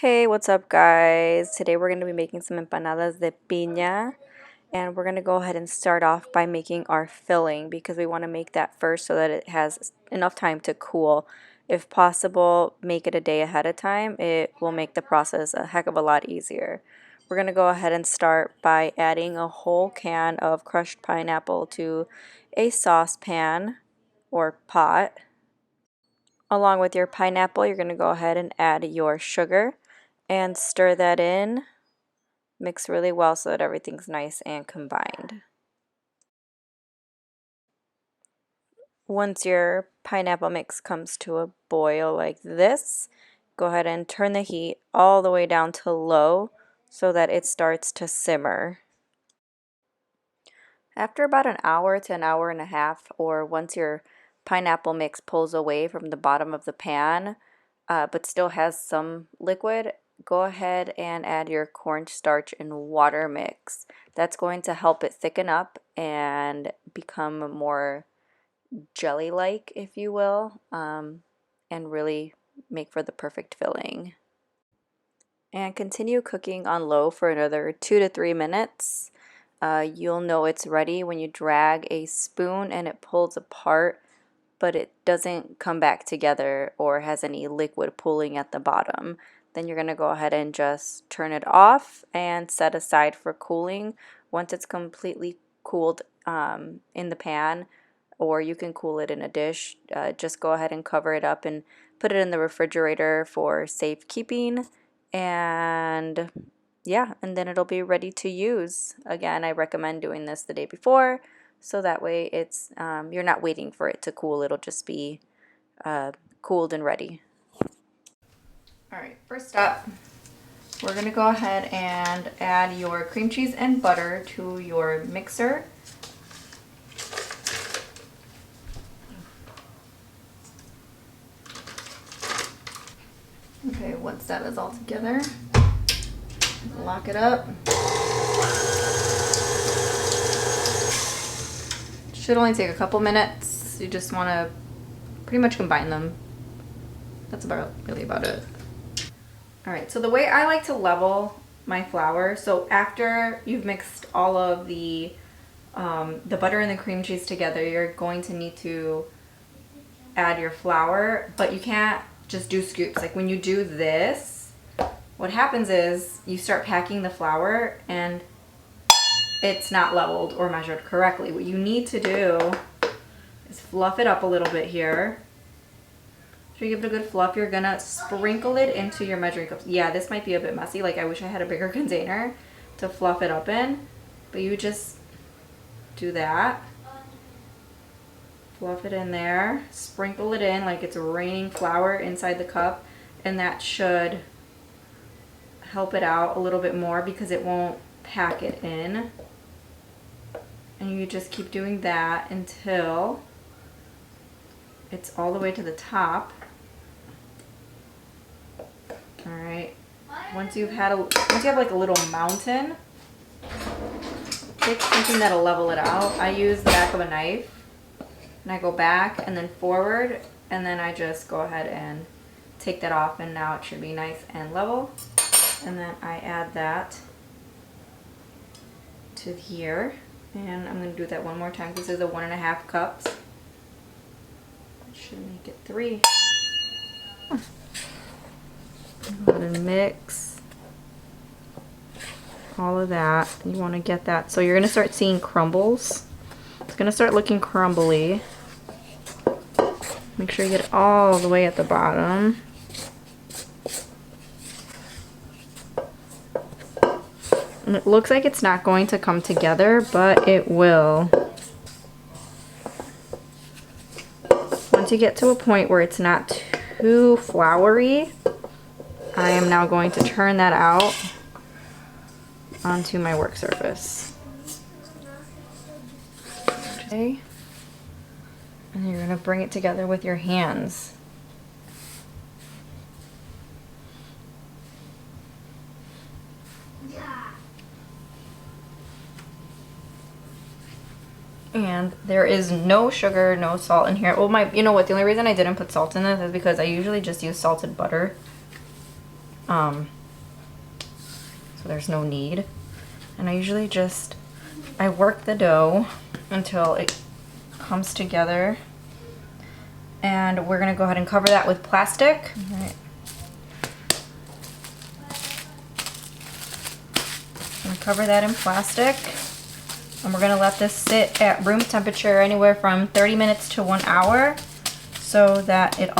Hey, what's up, guys? Today we're going to be making some empanadas de piña, and we're going to go ahead and start off by making our filling because we want to make that first so that it has enough time to cool. If possible, make it a day ahead of time. It will make the process a heck of a lot easier. We're going to go ahead and start by adding a whole can of crushed pineapple to a saucepan or pot. Along with your pineapple, you're going to go ahead and add your sugar and stir that in. Mix really well so that everything's nice and combined. Once your pineapple mix comes to a boil like this, go ahead and turn the heat all the way down to low so that it starts to simmer. After about an hour to an hour and a half, or once your pineapple mix pulls away from the bottom of the pan, but still has some liquid, go ahead and add your cornstarch and water mix. That's going to help it thicken up and become more jelly-like, if you will, and really make for the perfect filling. And continue cooking on low for another 2 to 3 minutes. You'll know it's ready when you drag a spoon and it pulls apart, but it doesn't come back together or has any liquid pooling at the bottom. Then you're going to go ahead and just turn it off and set aside for cooling. Once it's completely cooled in the pan, or you can cool it in a dish, just go ahead and cover it up and put it in the refrigerator for safekeeping. And yeah, and then it'll be ready to use. Again, I recommend doing this the day before, so that way it's you're not waiting for it to cool. It'll just be cooled and ready. All right, first up, we're gonna go ahead and add your cream cheese and butter to your mixer. Okay, once that is all together, lock it up. Should only take a couple minutes. You just want to pretty much combine them. That's really about it. All right, so the way I like to level my flour, so after you've mixed all of the butter and the cream cheese together, you're going to need to add your flour, but you can't just do scoops. Like when you do this, what happens is you start packing the flour and it's not leveled or measured correctly. What you need to do is fluff it up a little bit here. After you give it a good fluff, you're gonna sprinkle it into your measuring cups. Yeah, this might be a bit messy. Like I wish I had a bigger container to fluff it up in, but you just do that. Fluff it in there, sprinkle it in like it's raining flour inside the cup, and that should help it out a little bit more because it won't pack it in. And you just keep doing that until it's all the way to the top. All right. Once you have like a little mountain, pick something that'll level it out. I use the back of a knife, and I go back and then forward, and then I just go ahead and take that off, and now it should be nice and level. And then I add that to here, and I'm going to do that one more time. This is a 1.5 cups. That should make it 3. Go ahead and mix all of that. You want to get that, so you're going to start seeing crumbles. It's going to start looking crumbly. Make sure you get it all the way at the bottom. And it looks like it's not going to come together, but it will. Once you get to a point where it's not too floury, I am now going to turn that out onto my work surface. Okay. And you're going to bring it together with your hands. And there is no sugar, no salt in here. Well, you know what? The only reason I didn't put salt in this is because I usually just use salted butter. So there's no need. And I usually I work the dough until it comes together. And we're gonna go ahead and cover that with plastic. All right. I'm gonna cover that in plastic. And we're gonna let this sit at room temperature anywhere from 30 minutes to 1 hour so that it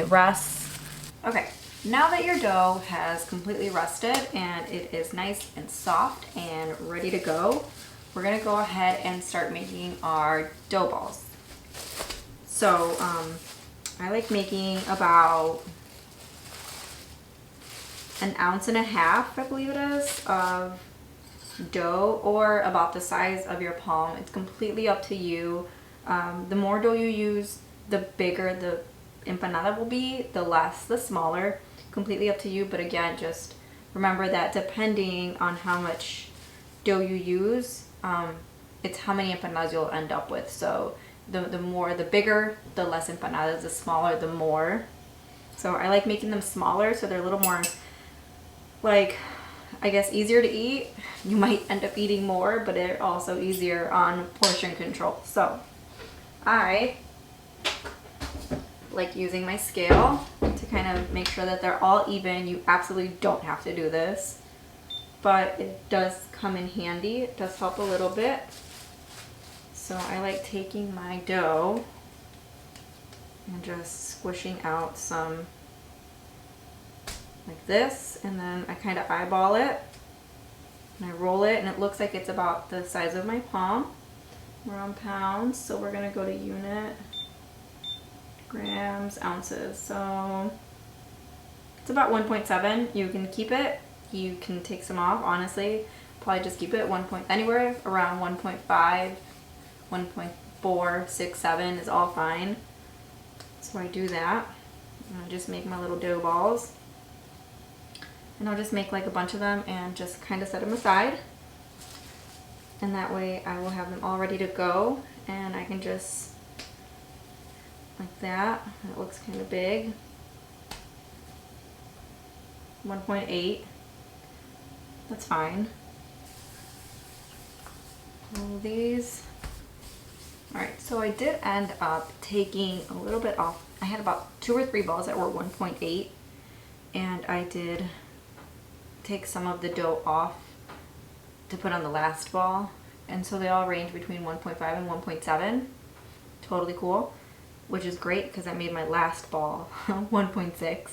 rests. Okay, now that your dough has completely rested and it is nice and soft and ready to go, we're gonna go ahead and start making our dough balls. So I like making about 1.5 ounces, I believe it is, of dough, or about the size of your palm. It's completely up to you. The more dough you use, the bigger the empanada will be, the smaller. Completely up to you, but again, just remember that depending on how much dough you use, it's how many empanadas you'll end up with. So the bigger, the less empanadas, the smaller, the more. So I like making them smaller so they're a little more, like, I guess, easier to eat. You might end up eating more, but they're also easier on portion control. So I like using my scale to kind of make sure that they're all even. You absolutely don't have to do this, but it does come in handy. It does help a little bit. So I like taking my dough and just squishing out some like this, and then I kind of eyeball it and I roll it, and it looks like it's about the size of my palm. We're on pounds, so we're gonna go to unit, grams, ounces. So it's about 1.7. You can keep it, you can take some off. Honestly, probably just keep it anywhere around 1.5, 1.4, 6, 7 is all fine. So I do that, and I just make my little dough balls. And I'll just make like a bunch of them and just kind of set them aside. And that way I will have them all ready to go, and I can just, like that. It looks kind of big. 1.8. That's fine. All these. Alright, so I did end up taking a little bit off. I had about 2 or 3 balls that were 1.8, and I did take some of the dough off to put on the last ball, and so they all range between 1.5 and 1.7. Totally cool, which is great because I made my last ball 1.6,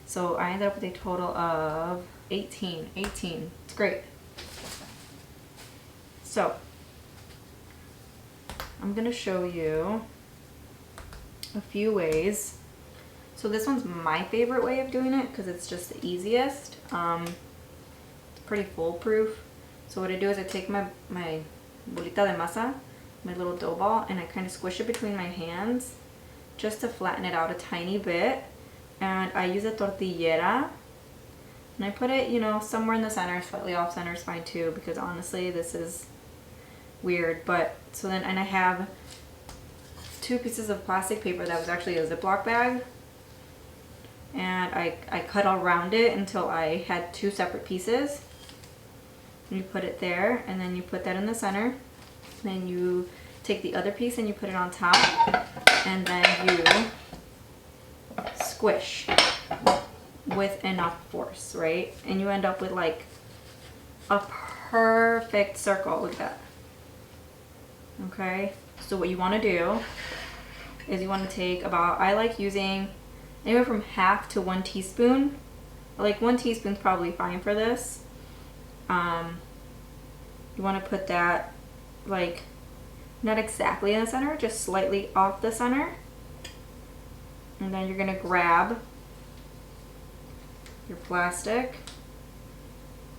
so I ended up with a total of 18. It's great. So I'm gonna show you a few ways. So this one's my favorite way of doing it because it's just the easiest. It's pretty foolproof. So what I do is I take my bolita de masa, my little dough ball, and I kind of squish it between my hands just to flatten it out a tiny bit. And I use a tortillera, and I put it, you know, somewhere in the center. Slightly off center is fine too, because honestly this is weird. But so then, and I have 2 pieces of plastic paper that was actually a Ziploc bag, and I cut around it until I had 2 separate pieces. You put it there, and then you put that in the center. Then you take the other piece and you put it on top, and then you squish with enough force, right? And you end up with like a perfect circle. Look at that. Okay, so what you want to do is you want to take about, I like using anywhere from half to 1 teaspoon. Like 1 teaspoon's probably fine for this. You want to put that like not exactly in the center, just slightly off the center. And then you're going to grab your plastic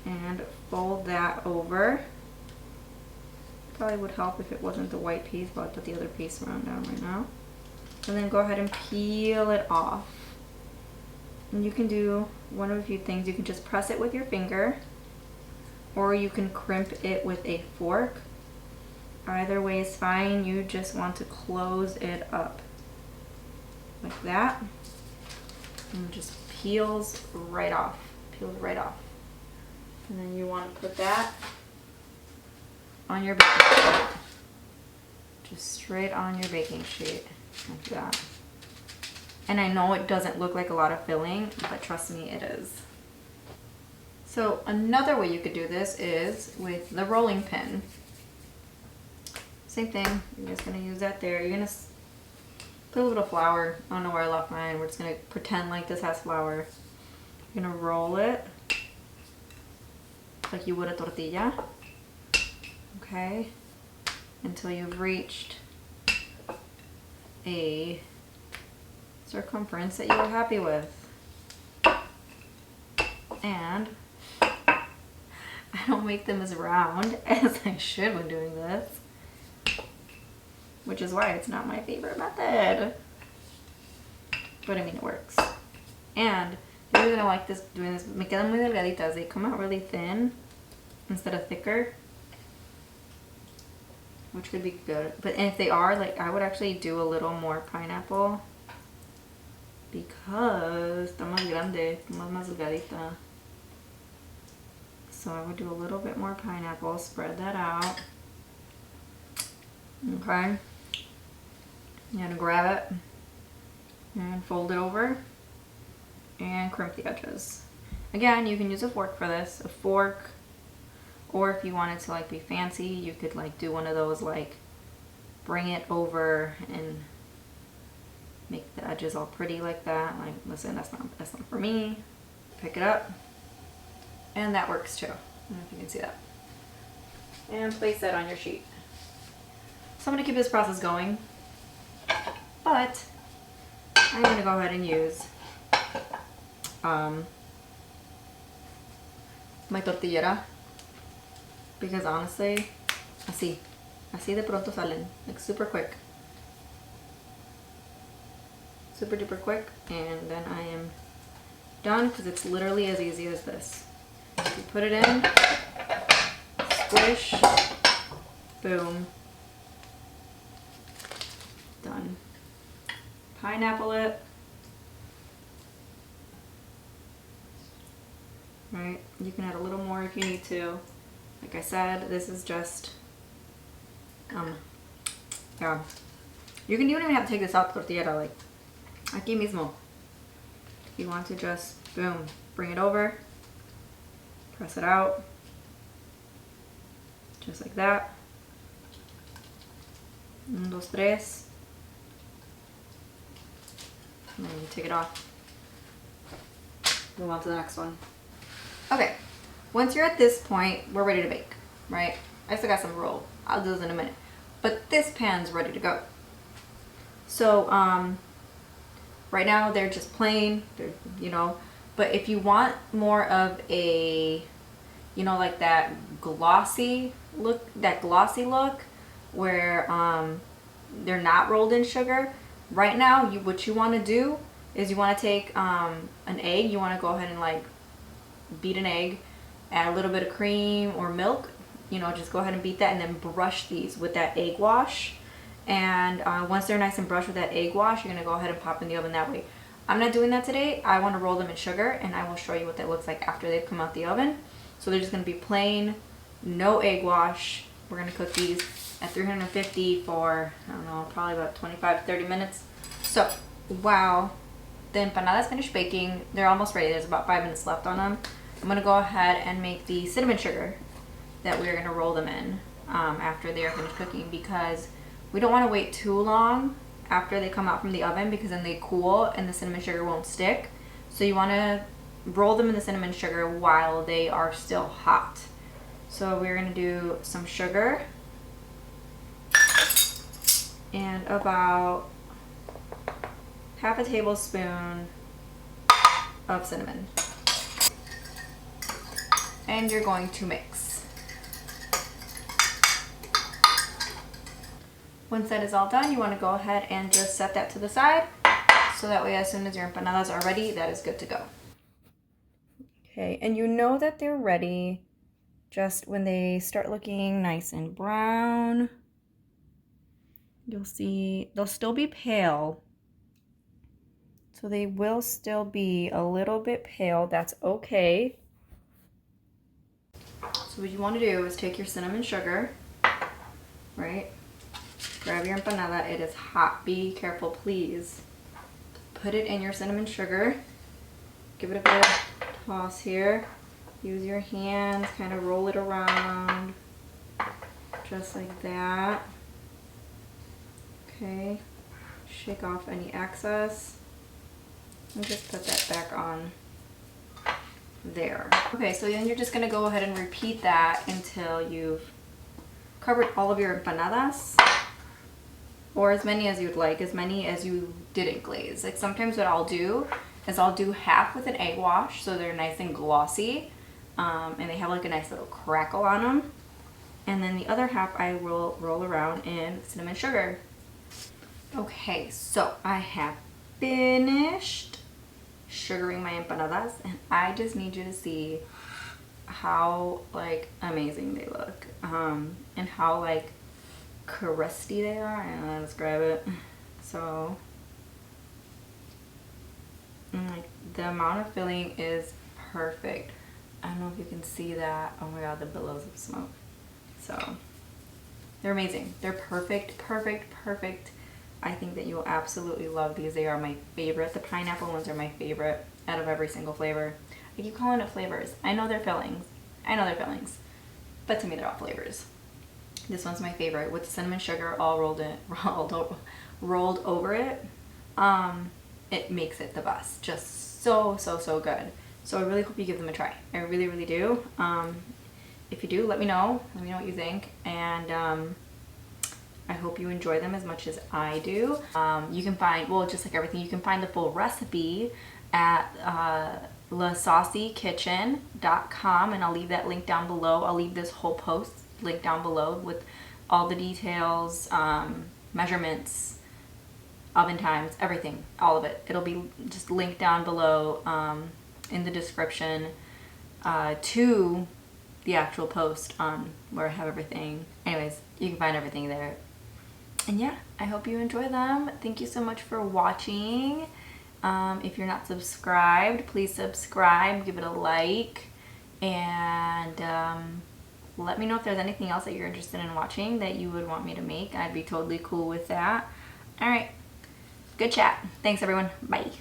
and fold that over. Probably would help if it wasn't the white piece, but I'll put the other piece around down right now. And then go ahead and peel it off. And you can do one of a few things. You can just press it with your finger, or you can crimp it with a fork. Either way is fine. You just want to close it up like that. And just peels right off. And then you want to put that on your baking sheet. Just straight on your baking sheet, like that. And I know it doesn't look like a lot of filling, but trust me, it is. So another way you could do this is with the rolling pin. Same thing, you're just gonna use that there. You're gonna put a little flour. I don't know where I left mine. We're just gonna pretend like this has flour. You're gonna roll it like you would a tortilla. Okay, until you've reached a circumference that you're happy with. And I don't make them as round as I should when doing this, which is why it's not my favorite method. But I mean, it works. And you're gonna like this, doing this. Me quedan muy delgaditas. They come out really thin instead of thicker, which could be good. But if they are, like, I would actually do a little more pineapple because está más grande, más delgadita. So I would do a little bit more pineapple, spread that out. Okay. You're gonna grab it and fold it over and crimp the edges. Again, you can use a fork for this, a fork, or if you wanted to like be fancy, you could like do one of those, like bring it over and make the edges all pretty like that. Like, listen, that's not for me. Pick it up, and that works too. I don't know if you can see that. And place that on your sheet. So I'm gonna keep this process going, but I'm gonna go ahead and use my tortillera, because honestly, así de pronto salen, like super quick. Super duper quick, and then I am done because it's literally as easy as this. You put it in, squish, boom, done. Pineapple it. Right, you can add a little more if you need to. Like I said, this is just, yeah. You don't even have to take this out the tortilla, like, aquí mismo. You want to just, boom, bring it over, press it out, just like that. 1, 2, 3. And then you take it off. Move on to the next one. Okay, once you're at this point, we're ready to bake, right? I still got some roll. I'll do this in a minute. But this pan's ready to go. So, right now they're just plain, you know, but if you want more of a, you know, like that glossy look where they're not rolled in sugar, right now what you want to do is you want to take an egg. You want to go ahead and like beat an egg, add a little bit of cream or milk, you know, just go ahead and beat that, and then brush these with that egg wash. And once they're nice and brushed with that egg wash, you're gonna go ahead and pop in the oven that way. I'm not doing that today. I want to roll them in sugar, and I will show you what that looks like after they've come out the oven. So they're just gonna be plain, no egg wash. We're gonna cook these at 350 for, I don't know, probably about 25-30 minutes. So while the empanadas finish baking, they're almost ready. There's about 5 minutes left on them. I'm gonna go ahead and make the cinnamon sugar that we're gonna roll them in after they are finished cooking, because we don't want to wait too long after they come out from the oven, because then they cool and the cinnamon sugar won't stick. So you want to roll them in the cinnamon sugar while they are still hot. So we're going to do some sugar and about half a tablespoon of cinnamon. And you're going to mix. Once that is all done, you want to go ahead and just set that to the side, so that way as soon as your empanadas are ready, that is good to go. Okay, and you know that they're ready just when they start looking nice and brown. You'll see they'll still be pale, So they will still be a little bit pale. That's okay. So what you want to do is take your cinnamon sugar, right? Grab your empanada. It is hot. Be careful, please. Put it in your cinnamon sugar. Give it a good toss here. Use your hands, kind of roll it around. Just like that. Okay. Shake off any excess. And just put that back on there. Okay, so then you're just gonna go ahead and repeat that until you've covered all of your empanadas, or as many as you'd like, as many as you didn't glaze. Like sometimes what I'll do is I'll do half with an egg wash so they're nice and glossy, and they have like a nice little crackle on them. And then the other half I will roll around in cinnamon sugar. Okay, so I have finished sugaring my empanadas, and I just need you to see how like amazing they look, and how like crusty they are. I don't know how to describe it. So like the amount of filling is perfect. I don't know if you can see that. Oh my god, the billows of smoke. So they're amazing. They're perfect, perfect, perfect. I think that you will absolutely love these. They are my favorite. The pineapple ones are my favorite out of every single flavor. I keep calling it flavors. I know they're fillings. I know they're fillings. But to me, they're all flavors. This one's my favorite with the cinnamon sugar all rolled over it. It makes it the best. Just so, so, so good. So I really hope you give them a try. I really, really do. If you do, let me know. Let me know what you think. And I hope you enjoy them as much as I do. You can find, well, just like everything, you can find the full recipe at lasaucykitchen.com, and I'll leave that link down below. I'll leave this whole post link down below with all the details, measurements, oven times, everything, all of it. It'll be just linked down below in the description to the actual post on where I have everything. Anyways, you can find everything there. And yeah, I hope you enjoy them. Thank you so much for watching. If you're not subscribed, please subscribe, give it a like, and let me know if there's anything else that you're interested in watching that you would want me to make. I'd be totally cool with that. All right, good chat. Thanks everyone. Bye.